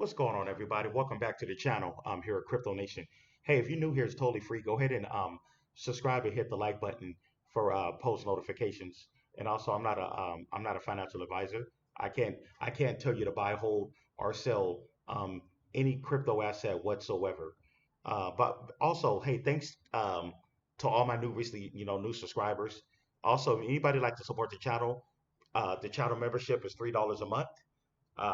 What's going on, everybody? Welcome back to the channel. I'm here at Crypto Nation. Hey, if you're new here, it's totally free. Go ahead and subscribe and hit the like button for post notifications. And also, I'm not a financial advisor. I can't tell you to buy, hold, or sell any crypto asset whatsoever. But also, hey, thanks to all my new recently, new subscribers. Also, if anybody like to support the channel membership is $3 a month.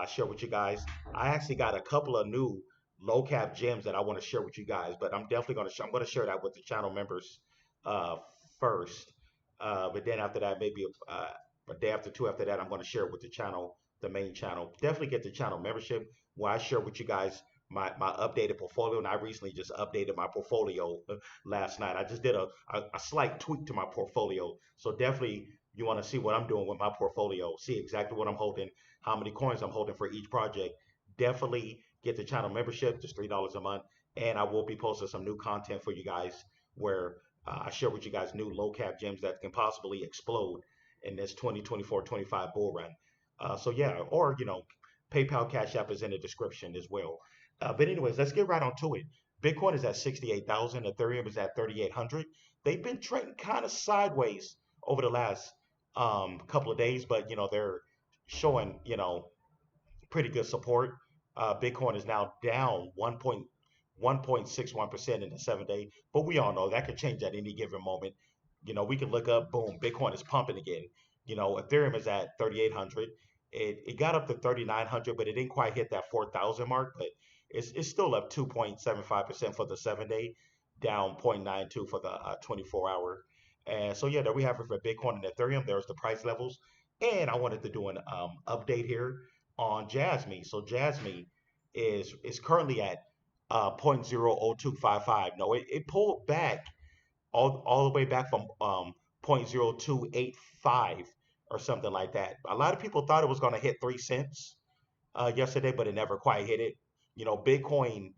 Share with you guys. I actually got a couple of new low cap gems that I want to share with you guys, but I'm definitely going to I'm going to share that with the channel members uh, first. But then after that, maybe a day after two after that, I'm going to share it with the channel, the main channel. Definitely get the channel membership where I share with you guys my updated portfolio. And I recently just updated my portfolio last night. I just did a slight tweak to my portfolio. So definitely you want to see what I'm doing with my portfolio, see exactly what I'm holding, how many coins I'm holding for each project. Definitely get the channel membership, just $3 a month. And I will be posting some new content for you guys where I share with you guys new low cap gems that can possibly explode in this 2024-25 bull run. So yeah, or PayPal Cash App is in the description as well. But anyways, let's get right on to it. Bitcoin is at 68,000. Ethereum is at 3,800. They've been trading kind of sideways over the last couple of days, but they're showing pretty good support. Bitcoin is now down 1.61% in the 7 day, but we all know that could change at any given moment. We can look up, boom, Bitcoin is pumping again. Ethereum is at 3,800. It got up to 3,900, but it didn't quite hit that 4,000 mark. But it's still up 2.75% for the 7 day, down 0.92 for the 24 hour. And so yeah, there we have it for Bitcoin and Ethereum. There's the price levels, and I wanted to do an update here on Jasmy. So Jasmy is currently at 0.00255. No, it pulled back all the way back from 0.0285 or something like that. A lot of people thought it was going to hit 3 cents yesterday, but it never quite hit it. Bitcoin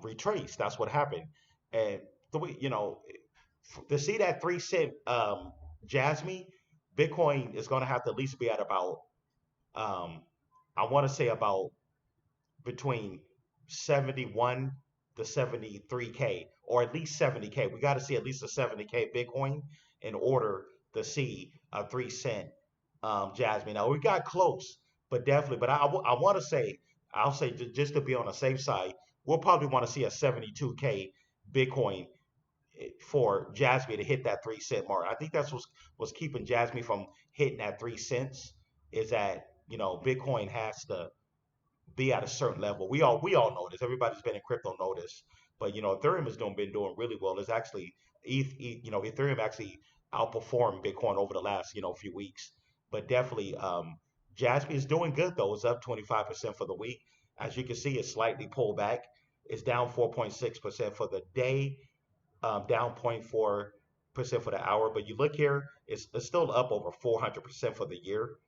retraced. That's what happened. And the way, to see that 3 cent Jasmy, Bitcoin is going to have to at least be at about um, I want to say about between 71 to 73K, or at least 70K. We got to see at least a 70K Bitcoin in order to see a 3 cent Jasmine. Now we got close, but definitely. But I want to say, I'll say just to be on the safe side, we'll probably want to see a 72K Bitcoin for Jasmine to hit that 3 cent mark. I think that's what's keeping Jasmine from hitting that 3 cents is that Bitcoin has to be at a certain level. We all know this. Everybody's been in crypto know this. But Ethereum has been doing really well. It's actually Ethereum actually outperformed Bitcoin over the last few weeks. But definitely Jasmy is doing good though. It's up 25% for the week. As you can see, it's slightly pulled back. It's down 4.6% for the day, down 0.4% for the hour. But you look here, it's still up over 400% for the year,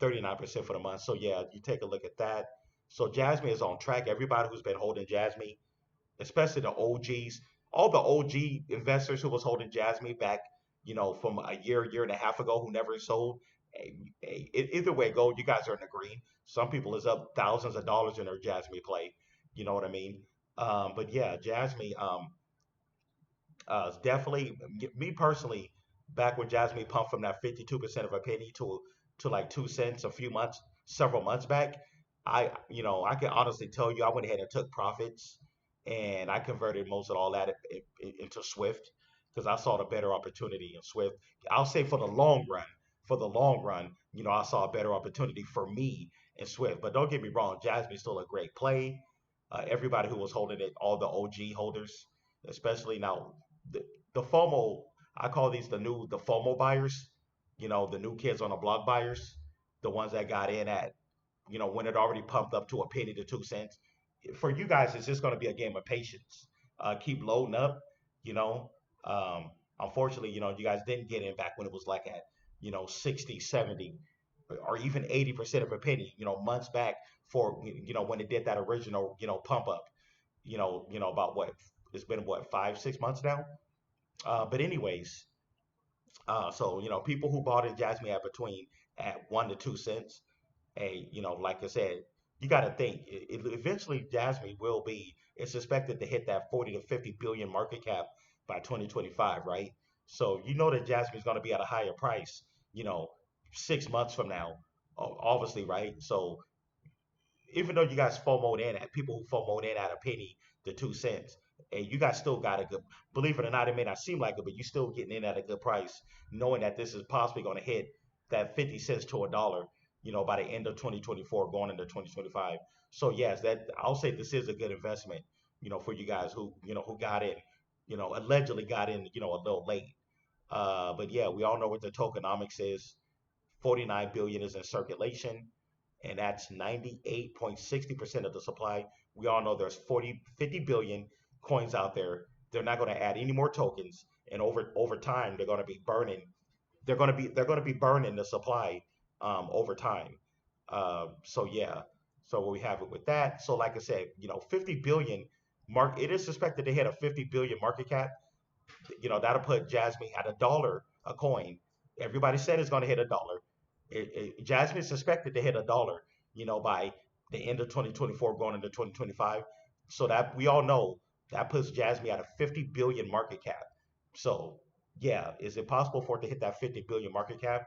39% for the month. So yeah, you take a look at that. So Jasmy is on track. Everybody who's been holding Jasmy, especially the OGs, all the OG investors who was holding Jasmy back, from a year and a half ago who never sold. Either way go, you guys are in the green. Some people is up thousands of dollars in their Jasmy play. You know what I mean? But yeah, Jasmy definitely me personally. Back when Jasmy pumped from that 52% of a penny to like 2 cents a few months, several months back, I can honestly tell you I went ahead and took profits and I converted most of all that into Swift because I saw the better opportunity in Swift. I'll say for the long run, I saw a better opportunity for me in Swift. But don't get me wrong, Jasmine's still a great play. Everybody who was holding it, all the OG holders, especially now the FOMO, I call these the FOMO buyers, the new kids on the block buyers, the ones that got in at when it already pumped up to a penny to 2 cents. For you guys, it's just going to be a game of patience. Keep loading up, you know. Unfortunately, you guys didn't get in back when it was like at, 60, 70, or even 80% of a penny, months back for, when it did that original, pump up, about what, it's been what, 5, 6 months now? But anyways, so, people who bought in Jasmine at between at 1 to 2 cents, hey, like I said, you got to think eventually Jasmine will be. It's expected to hit that 40 to 50 billion market cap by 2025, right? So you know that Jasmine's going to be at a higher price, you know, 6 months from now, obviously, right? So even though you guys FOMOed in at people who FOMOed in at a penny to 2 cents, and you guys still got a good, believe it or not, it may not seem like it, but you still getting in at a good price, knowing that this is possibly going to hit that 50 cents to a dollar, by the end of 2024, going into 2025. So yes, that I'll say this is a good investment, for you guys who got in, allegedly got in, a little late. But yeah, we all know what the tokenomics is. 49 billion is in circulation, and that's 98.60% of the supply. We all know there's 50 billion coins out there. They're not going to add any more tokens, and over time they're going to be burning. They're going to be burning the supply over time. So yeah, so we have it with that. So like I said, 50 billion mark. It is suspected to hit a 50 billion market cap. That'll put Jasmine at a dollar a coin. Everybody said it's going to hit a dollar. Jasmine is suspected to hit a dollar, by the end of 2024, going into 2025. So that we all know that puts Jasmine at a 50 billion market cap. So yeah, is it possible for it to hit that 50 billion market cap?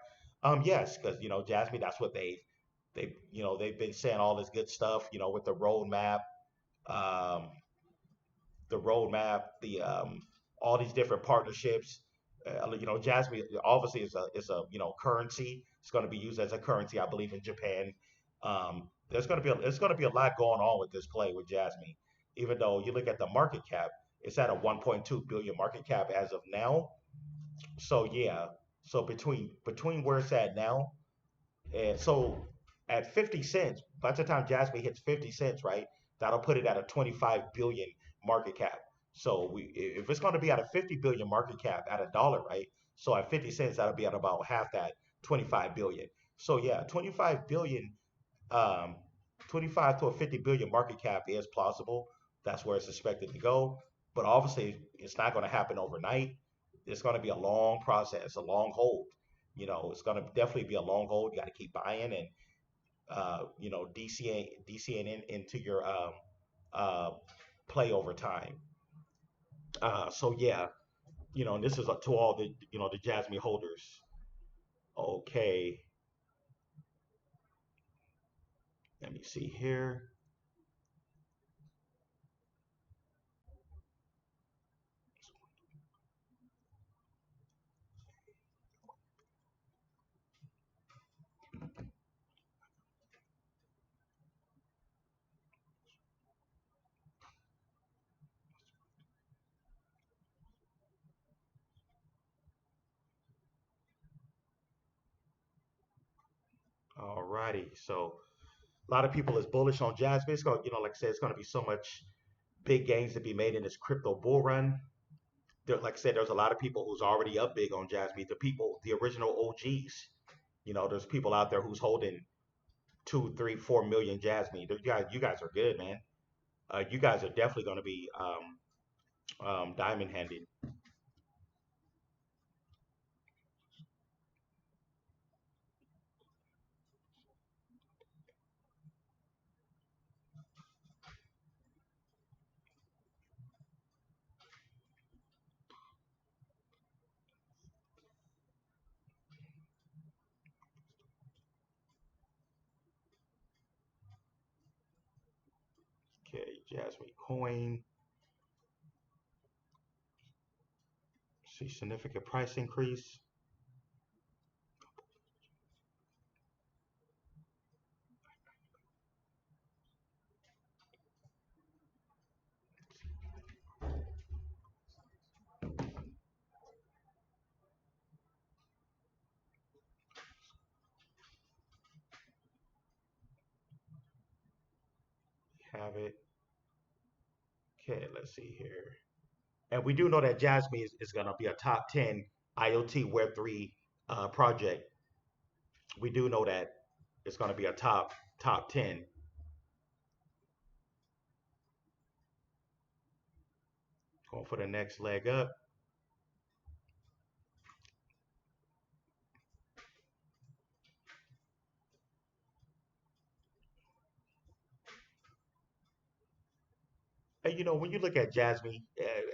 Yes, because Jasmine, that's what they've been saying all this good stuff, with um, the roadmap, the all these different partnerships. Jasmine obviously is a currency. It's going to be used as a currency, I believe, in Japan. There's going to be a lot going on with this play with Jasmine. Even though you look at the market cap, it's at a 1.2 billion market cap as of now. So yeah, so between where it's at now, and so at 50 cents, by the time Jasmine hits 50 cents, right, that'll put it at a 25 billion market cap. So if it's going to be at a 50 billion market cap at a dollar, right? So at 50 cents, that'll be at about half that, 25 billion. So yeah, 25 billion, um, 25 to a 50 billion market cap is plausible. That's where it's expected to go. But obviously, it's not going to happen overnight. It's going to be a long process, a long hold. It's going to definitely be a long hold. You got to keep buying and DCing into your uh, play over time. So yeah, and this is to all the Jasmine holders. Okay, let me see here. Alrighty, so a lot of people is bullish on Jasmine. It's going, like I said, it's going to be so much big gains to be made in this crypto bull run. Like I said, there's a lot of people who's already up big on Jasmine. The original OGs. There's people out there who's holding 2, 3, 4 million Jasmine. You guys are good, man. You guys are definitely going to be diamond handing. Okay, Jasmine coin. See significant price increase. Have it. Okay, let's see here. And we do know that Jasmine is going to be a top 10 IoT Web3 project. We do know that it's going to be a top 10. Going for the next leg up. And when you look at Jasmine,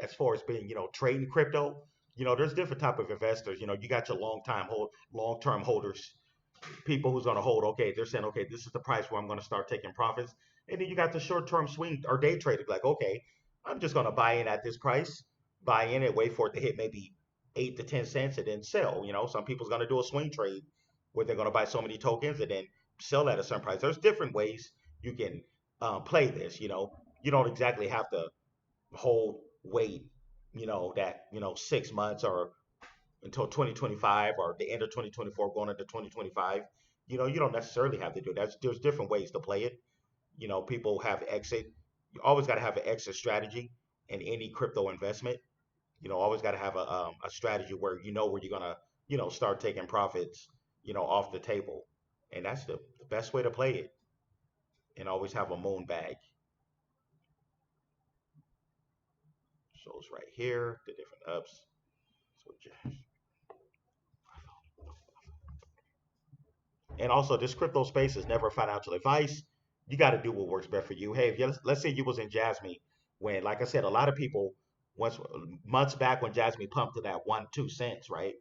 as far as being, trading crypto, there's different type of investors. You got your long term holders, people who's going to hold. Okay, they're saying, okay, this is the price where I'm going to start taking profits. And then you got the short term swing or day trader, like, okay, I'm just going to buy in at this price, buy in and wait for it to hit maybe 8 to 10 cents and then sell. Some people's going to do a swing trade where they're going to buy so many tokens and then sell at a certain price. There's different ways you can play this. You don't exactly have to hold wait, that 6 months or until 2025 or the end of 2024 going into 2025. You don't necessarily have to do that. There's different ways to play it. People have exit. You always got to have an exit strategy in any crypto investment. Always got to have a strategy where where you're gonna start taking profits off the table, and that's the best way to play it. And always have a moon bag. Shows right here the different ups. So and also, this crypto space is never financial advice. You got to do what works best for you. Hey, if let's say you was in Jasmy when, like I said, a lot of people once months back when Jasmy pumped to that 1 2 cents, right?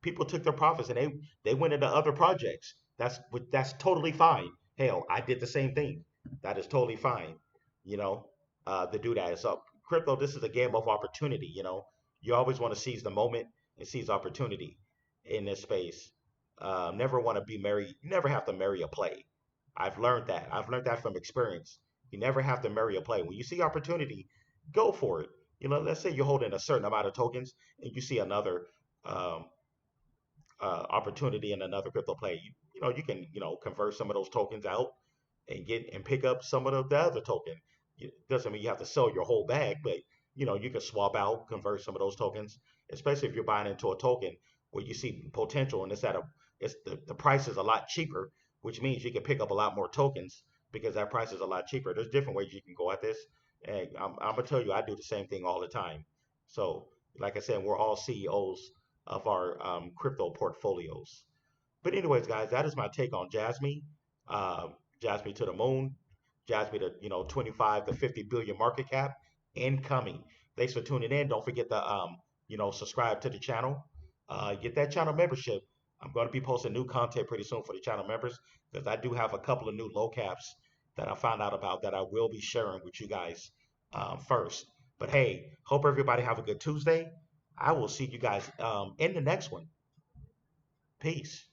People took their profits and they went into other projects. That's totally fine. Hell, I did the same thing. That is totally fine. You know, to do that. So crypto, this is a game of opportunity. You always want to seize the moment and seize opportunity in this space. Never want to be married. You never have to marry a play. I've learned that. I've learned that from experience. You never have to marry a play. When you see opportunity, go for it. Let's say you're holding a certain amount of tokens and you see another um, opportunity in another crypto play. You can convert some of those tokens out and get and pick up some of the other token. It doesn't mean you have to sell your whole bag, but you can swap out, convert some of those tokens, especially if you're buying into a token where you see potential and the price is a lot cheaper, which means you can pick up a lot more tokens because that price is a lot cheaper. There's different ways you can go at this, and I'm gonna tell you, I do the same thing all the time. So, like I said, we're all CEOs of our crypto portfolios. But anyways, guys, that is my take on Jasmy. Uh, Jasmy to the moon. Jasmy to 25 to 50 billion market cap incoming. Thanks for tuning in. Don't forget to subscribe to the channel. Get that channel membership. I'm going to be posting new content pretty soon for the channel members because I do have a couple of new low caps that I found out about that I will be sharing with you guys first. But hey, hope everybody have a good Tuesday. I will see you guys in the next one. Peace.